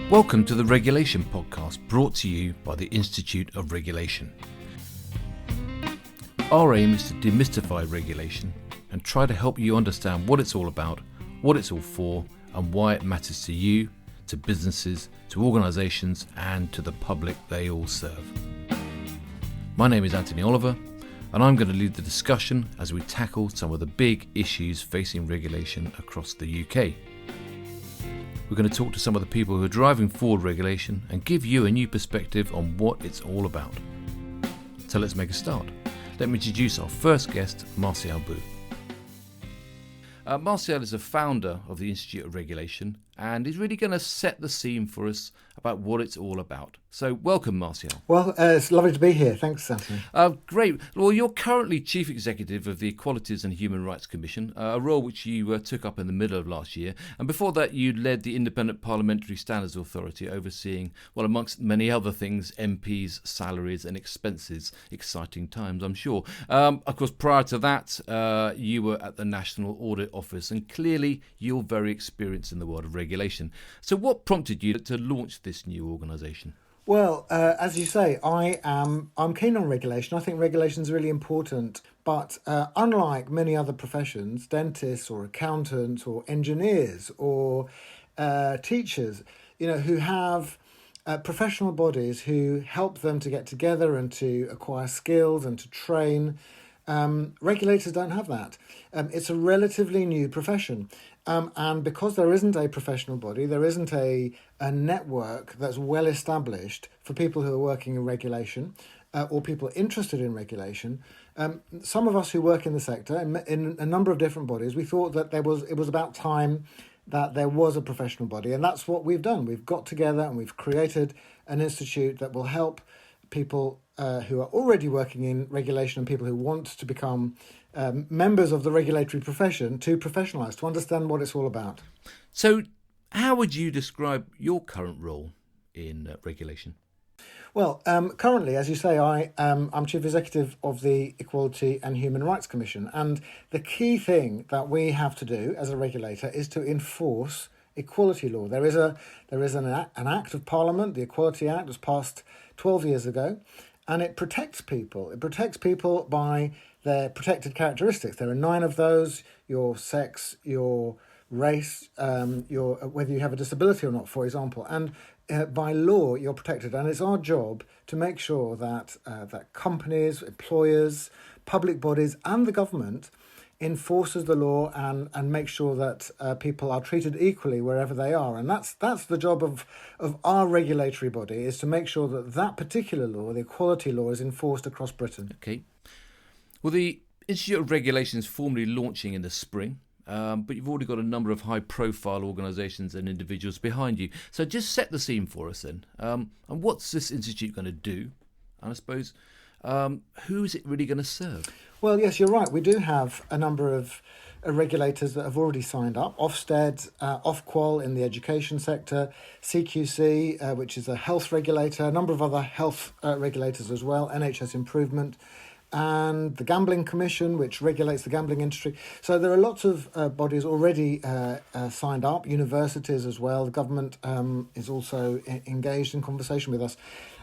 Welcome to the Regulation Podcast, brought to you by the Institute of Regulation. Our aim is to demystify regulation and try to help you understand what it's all about, what it's all for, and why it matters to you, to businesses, to organisations, and to the public they all serve. My name is Anthony Oliver, and I'm going to lead the discussion as we tackle some of the big issues facing regulation across the UK. We're going to talk to some of the people who are driving forward regulation and give you a new perspective on what it's all about. So let's make a start. Let me introduce our first guest, Marcial. Marcial is a founder of the Institute of Regulation and is really going to set the scene for us about what it's all about. So welcome, Marcial. Well, it's lovely to be here. Thanks, Anthony. Great. Well, you're currently Chief Executive of the Equalities and Human Rights Commission, a role which you took up in the middle of last year. And before that, you led the Independent Parliamentary Standards Authority, overseeing, well, amongst many other things, MPs' salaries and expenses. Exciting times, I'm sure. Of course, prior to that, you were at the National Audit Office, and clearly you're very experienced in the world of regulation. So what prompted you to launch this new organisation? Well, as you say, I'm keen on regulation. I think regulation is really important. But unlike many other professions, dentists or accountants or engineers or teachers, who have professional bodies who help them to get together and to acquire skills and to train, regulators don't have that. It's a relatively new profession. And because there isn't a professional body, there isn't a network that's well established for people who are working in regulation or people interested in regulation, some of us who work in the sector, in a number of different bodies, we thought that it was about time that there was a professional body. And that's what we've done. We've got together and we've created an institute that will help people who are already working in regulation and people who want to become members of the regulatory profession to professionalise, to understand what it's all about. So how would you describe your current role in regulation? Well, currently, as you say, I'm Chief Executive of the Equality and Human Rights Commission. And the key thing that we have to do as a regulator is to enforce equality law. There is an Act of Parliament, the Equality Act, was passed 12 years ago, and it protects people. It protects people by their protected characteristics. There are 9 of those: your sex, your race, whether you have a disability or not, for example. And by law, you're protected. And it's our job to make sure that companies, employers, public bodies, and the government enforces the law and make sure that people are treated equally wherever they are. And that's the job of our regulatory body, is to make sure that particular law, the equality law, is enforced across Britain. Okay. Well, the Institute of Regulation is formally launching in the spring, but you've already got a number of high-profile organisations and individuals behind you. So just set the scene for us then. And what's this institute going to do? And I suppose, who is it really going to serve? Well, yes, you're right. We do have a number of regulators that have already signed up. Ofsted, Ofqual in the education sector, CQC, which is a health regulator, a number of other health regulators as well, NHS Improvement, and the Gambling Commission, which regulates the gambling industry. So there are lots of bodies already signed up, universities as well. The government is also engaged in conversation with us.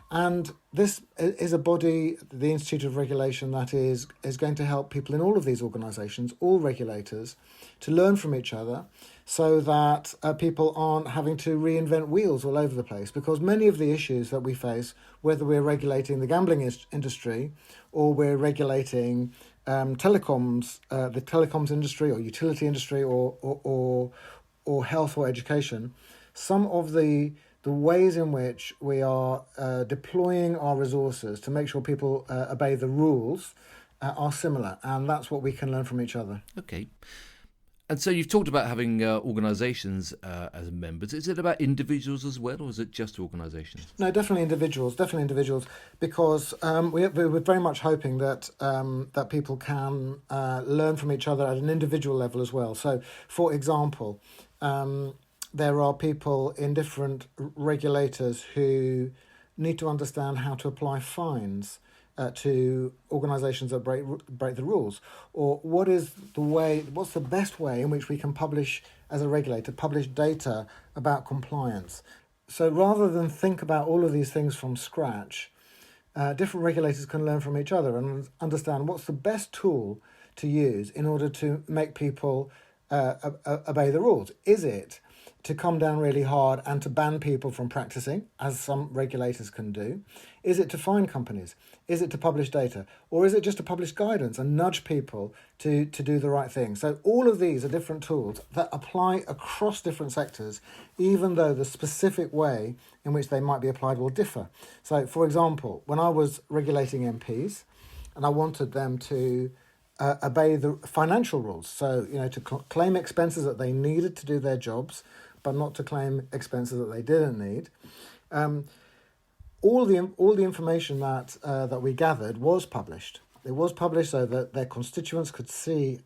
And this is a body, the Institute of Regulation, that is going to help people in all of these organisations, all regulators, to learn from each other so that people aren't having to reinvent wheels all over the place. Because many of the issues that we face, whether we're regulating the gambling industry or we're regulating the telecoms industry or utility industry or health or education, some of the ways in which we are deploying our resources to make sure people obey the rules are similar, and that's what we can learn from each other. Okay. And so you've talked about having organisations as members. Is it about individuals as well, or is it just organisations? No, definitely individuals, because we're very much hoping that people can learn from each other at an individual level as well. So, for example, there are people in different regulators who need to understand how to apply fines to organisations that break the rules, or what's the best way in which we can publish, as a regulator, publish data about compliance. so rather than think about all of these things from scratch, different regulators can learn from each other and understand what's the best tool to use in order to make people obey the rules. Is it to come down really hard and to ban people from practicing, as some regulators can do? Is it to fine companies? Is it to publish data? Or is it just to publish guidance and nudge people to do the right thing? So all of these are different tools that apply across different sectors, even though the specific way in which they might be applied will differ. So, for example, when I was regulating MPs and I wanted them to obey the financial rules, so, to claim expenses that they needed to do their jobs, but not to claim expenses that they didn't need. All the information that we gathered was published. It was published so that their constituents could see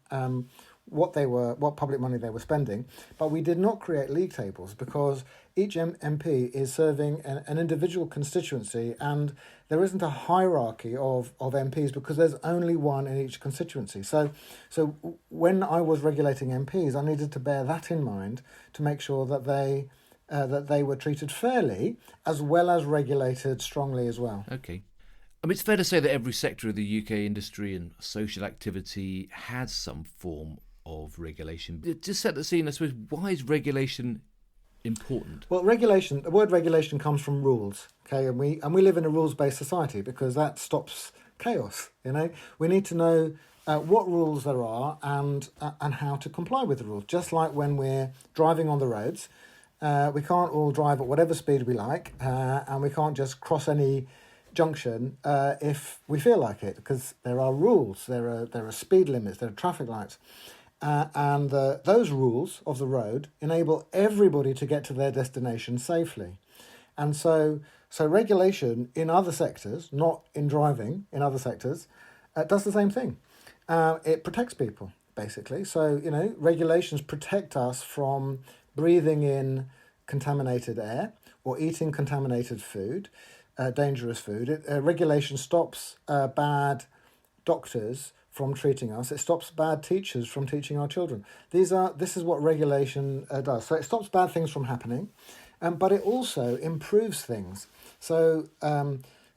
what public money they were spending. But we did not create league tables because each MP is serving an individual constituency, and there isn't a hierarchy of MPs because there's only one in each constituency. So when I was regulating MPs, I needed to bear that in mind to make sure that they were treated fairly as well as regulated strongly as well. Okay. I mean, it's fair to say that every sector of the UK industry and social activity has some form of regulation. Just set the scene, I suppose, why is regulation important? Well, the word regulation comes from rules, okay, and we live in a rules-based society because that stops chaos. We need to know what rules there are and how to comply with the rules. Just like when we're driving on the roads, we can't all drive at whatever speed we like, and we can't just cross any junction if we feel like it, because there are rules, there are speed limits, there are traffic lights. And those rules of the road enable everybody to get to their destination safely. And so regulation in other sectors, not in driving, in other sectors, does the same thing. It protects people, basically. So, regulations protect us from breathing in contaminated air or eating contaminated food, dangerous food. Regulation stops bad doctors from treating us. It stops bad teachers from teaching our children. This is what regulation does. So it stops bad things from happening, but it also improves things. So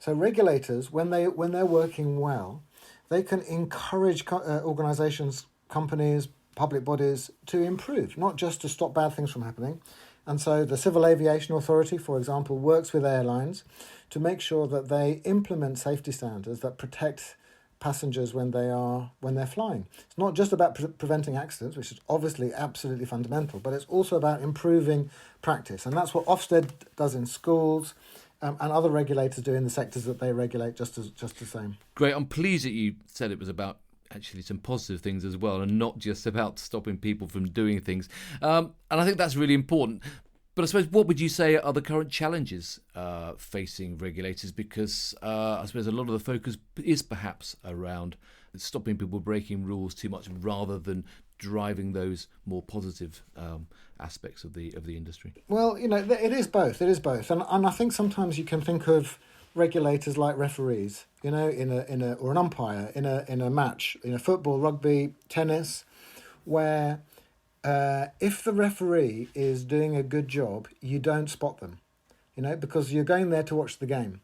regulators, when they're working well, they can encourage organisations, companies, public bodies to improve, not just to stop bad things from happening. And so the Civil Aviation Authority, for example, works with airlines to make sure that they implement safety standards that protect passengers when they're flying. It's not just about preventing accidents, which is obviously absolutely fundamental, but it's also about improving practice. And that's what Ofsted does in schools, and other regulators do in the sectors that they regulate just the same. Great. I'm pleased that you said it was about actually some positive things as well, and not just about stopping people from doing things. And I think that's really important. But I suppose, what would you say are the current challenges facing regulators? Because I suppose a lot of the focus is perhaps around stopping people breaking rules too much rather than driving those more positive aspects of the industry. Well, it is both. It is both, and I think sometimes you can think of regulators like referees, or an umpire in a match, football, rugby, tennis, where if the referee is doing a good job, you don't spot them, because you're going there to watch the game.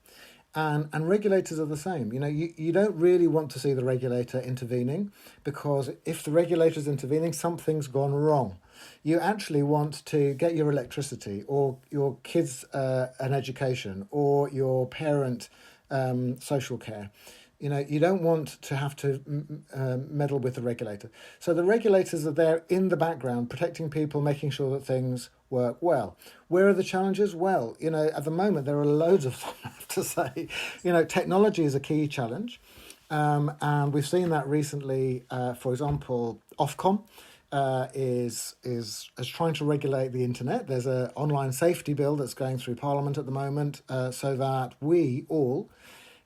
And regulators are the same. You don't really want to see the regulator intervening, because if the regulator is intervening, something's gone wrong. You actually want to get your electricity or your kids an education or your parent social care. You don't want to have to meddle with the regulator. So the regulators are there in the background, protecting people, making sure that things work well. Where are the challenges? Well, at the moment, there are loads of them, I have to say. Technology is a key challenge. And we've seen that recently. For example, Ofcom is trying to regulate the internet. There's an online safety bill that's going through Parliament at the moment, so that we all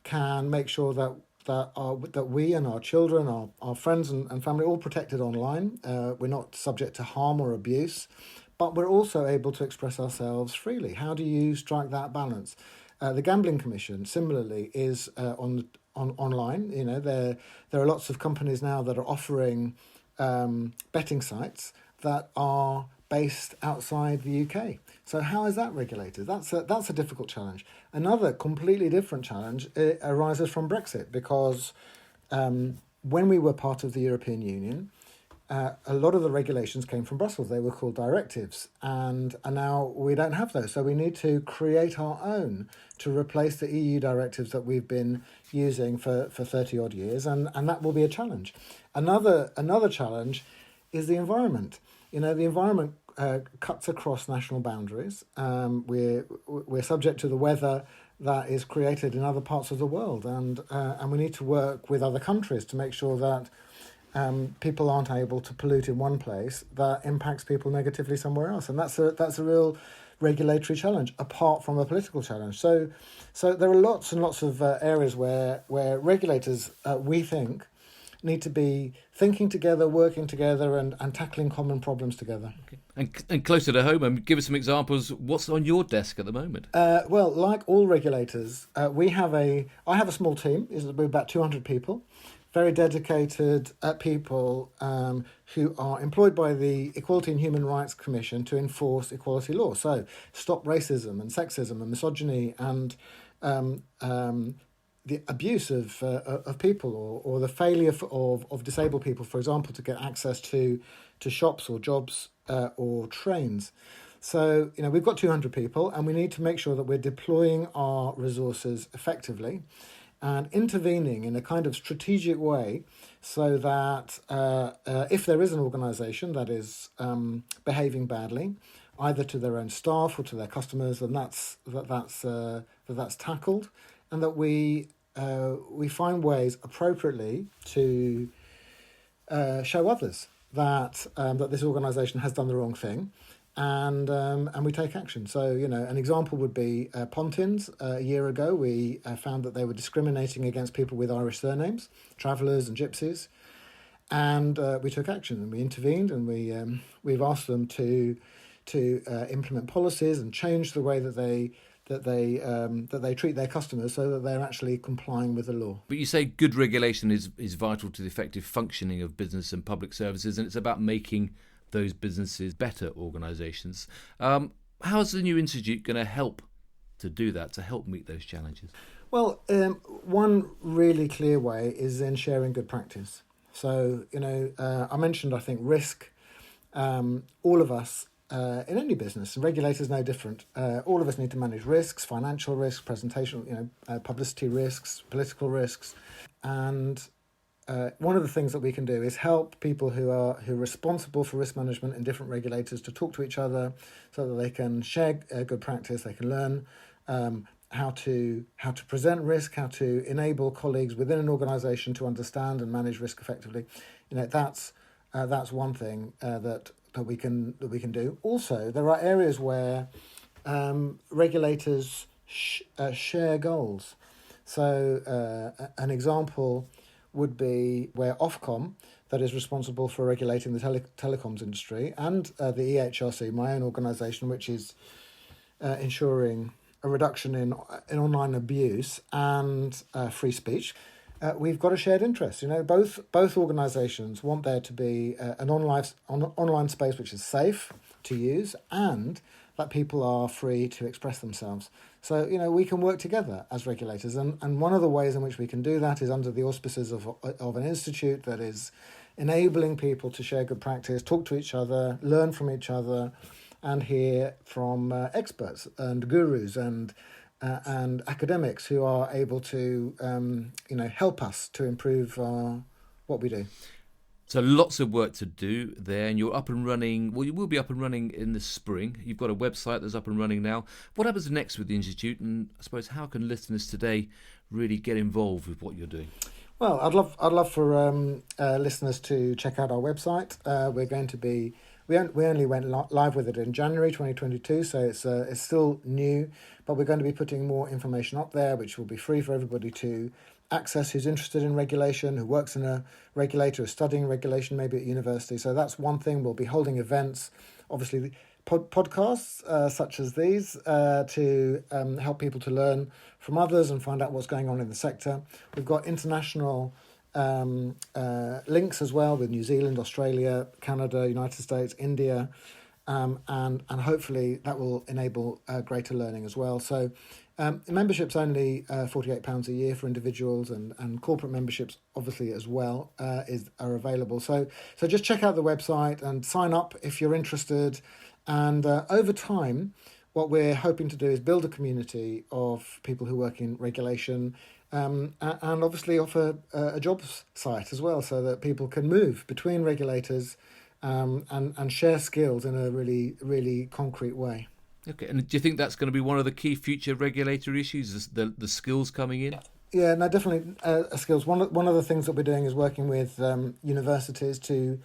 can make sure that we and our children, our friends and family, all protected online. We're not subject to harm or abuse, but we're also able to express ourselves freely. How do you strike that balance? The Gambling Commission, similarly, is online. There are lots of companies now that are offering betting sites that are based outside the UK. So how is that regulated? That's a difficult challenge. Another completely different challenge arises from Brexit, because when we were part of the European Union, a lot of the regulations came from Brussels. They were called directives, and now we don't have those. So we need to create our own to replace the EU directives that we've been using for 30 odd years, and that will be a challenge. Another challenge is the environment. The environment cuts across national boundaries. We're subject to the weather that is created in other parts of the world, and we need to work with other countries to make sure that people aren't able to pollute in one place that impacts people negatively somewhere else, and that's a real regulatory challenge apart from a political challenge. So there are lots and lots of areas where regulators, we think, need to be thinking together, working together, and tackling common problems together. Okay. And closer to home, give us some examples. What's on your desk at the moment? Well, like all regulators, I have a small team. It's about 200 people. Very dedicated people who are employed by the Equality and Human Rights Commission to enforce equality law. So stop racism and sexism and misogyny and the abuse of people, or the failure of disabled people, for example, to get access to shops or jobs or trains. So, we've got 200 people, and we need to make sure that we're deploying our resources effectively and intervening in a kind of strategic way, so that if there is an organisation that is behaving badly, either to their own staff or to their customers, then that's tackled, and that we find ways appropriately to show others that this organisation has done the wrong thing, and we take action. So, an example would be Pontins. A year ago, we found that they were discriminating against people with Irish surnames, travellers and gypsies, and we took action, and we intervened, and we've asked them to implement policies and change the way that they treat their customers, so that they're actually complying with the law. But you say good regulation is vital to the effective functioning of business and public services, and it's about making those businesses better organisations. How is the new institute going to help to do that, to help meet those challenges? Well, one really clear way is in sharing good practice. So, I mentioned, I think, risk. All of us in any business, and regulators no different. All of us need to manage risks, financial risks, presentation, publicity risks, political risks, and one of the things that we can do is help people who are responsible for risk management in different regulators to talk to each other, so that they can share good practice. They can learn how to present risk, how to enable colleagues within an organisation to understand and manage risk effectively. That's one thing that we can do. Also, there are areas where regulators share goals. So an example would be where Ofcom, that is responsible for regulating the telecoms industry, and the EHRC, my own organisation, which is ensuring a reduction in online abuse and free speech. We've got a shared interest. Both organisations want there to be an online space which is safe to use, and that people are free to express themselves. So, we can work together as regulators. And one of the ways in which we can do that is under the auspices of an institute that is enabling people to share good practice, talk to each other, learn from each other, and hear from experts and gurus and academics who are able to, help us to improve what we do. So lots of work to do there, and you're up and running. Well, you will be up and running in the spring. You've got a website that's up and running now. What happens next with the Institute, and I suppose how can listeners today really get involved with what you're doing? Well, I'd love for listeners to check out our website. We're going to be we only went live with it in January 2022, so it's still new, but we're going to be putting more information up there, which will be free for everybody to access who's interested in regulation, who works in a regulator, is studying regulation, maybe at university. So that's one thing. We'll be holding events, obviously podcasts such as these, to help people to learn from others and find out what's going on in the sector. We've got international links as well with New Zealand, Australia, Canada, United States, India, and hopefully that will enable greater learning as well. So membership's only £48 a year for individuals, and corporate memberships obviously as well are available. So just check out the website and sign up if you're interested. And over time, what we're hoping to do is build a community of people who work in regulation, and obviously offer a jobs site as well, so that people can move between regulators and share skills in a really, really concrete way. Okay, and do you think that's going to be one of the key future regulatory issues, the skills coming in? Yeah, no, definitely skills. One of the things that we're doing is working with universities to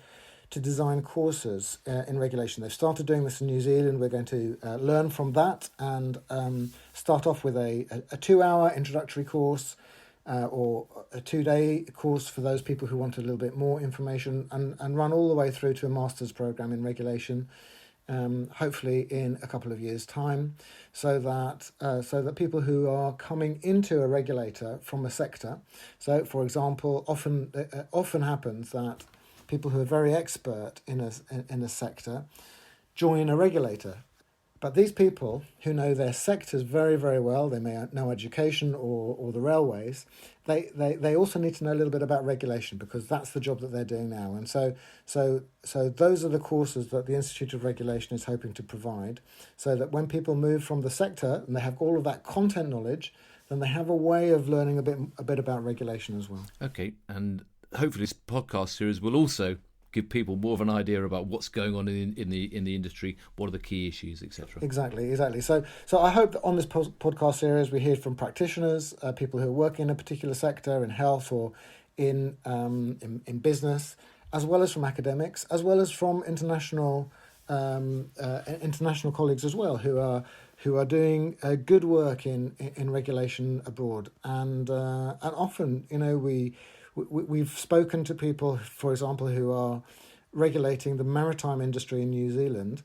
design courses in regulation. They've started doing this in New Zealand. We're going to learn from that and start off with a 2-hour introductory course or a 2-day course for those people who want a little bit more information, and run all the way through to a master's program in regulation, hopefully in a couple of years' time, so that people who are coming into a regulator from a sector, so for example, often happens that people who are very expert in a sector join a regulator. But these people who know their sectors very, very well, they may know education or the railways, they also need to know a little bit about regulation, because that's the job that they're doing now. And so those are the courses that the Institute of Regulation is hoping to provide, so that when people move from the sector and they have all of that content knowledge, then they have a way of learning a bit about regulation as well. Okay, and hopefully this podcast series will also give people more of an idea about what's going on in the industry, what are the key issues, etc. Exactly. So I hope that on this podcast series we hear from practitioners, people who are working in a particular sector, in health or in business, as well as from academics, as well as from international colleagues as well, who are doing good work in regulation abroad, and often, we've spoken to people, for example, who are regulating the maritime industry in New Zealand,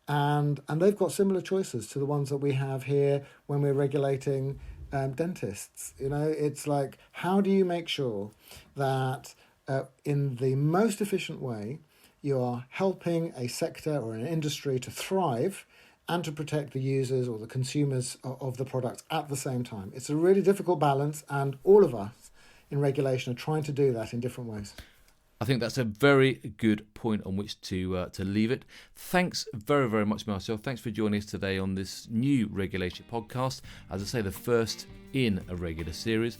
and they've got similar choices to the ones that we have here when we're regulating dentists. It's like, how do you make sure that in the most efficient way you are helping a sector or an industry to thrive and to protect the users or the consumers of the products at the same time? It's a really difficult balance, and all of us in regulation are trying to do that in different ways. I think that's a very good point on which to leave it. Thanks very, very much, Marcial. Thanks for joining us today on this new regulation podcast. As I say, the first in a regular series.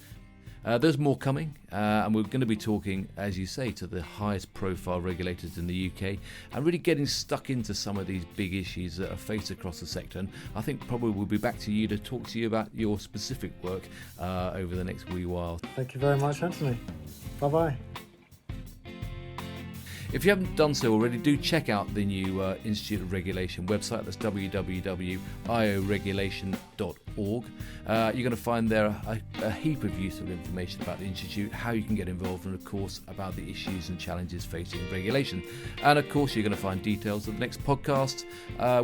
There's more coming, and we're going to be talking, as you say, to the highest profile regulators in the UK, and really getting stuck into some of these big issues that are faced across the sector. And I think probably we'll be back to you to talk to you about your specific work over the next wee while. Thank you very much, Anthony. Bye-bye. If you haven't done so already, do check out the new Institute of Regulation website. That's www.ioregulation.org. You're going to find there a heap of useful information about the Institute, how you can get involved, and of course about the issues and challenges facing regulation. And of course you're going to find details of the next podcast,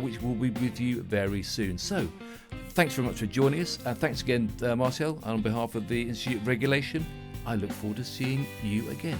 which will be with you very soon. So thanks very much for joining us. Thanks again, Marcial, on behalf of the Institute of Regulation. I look forward to seeing you again.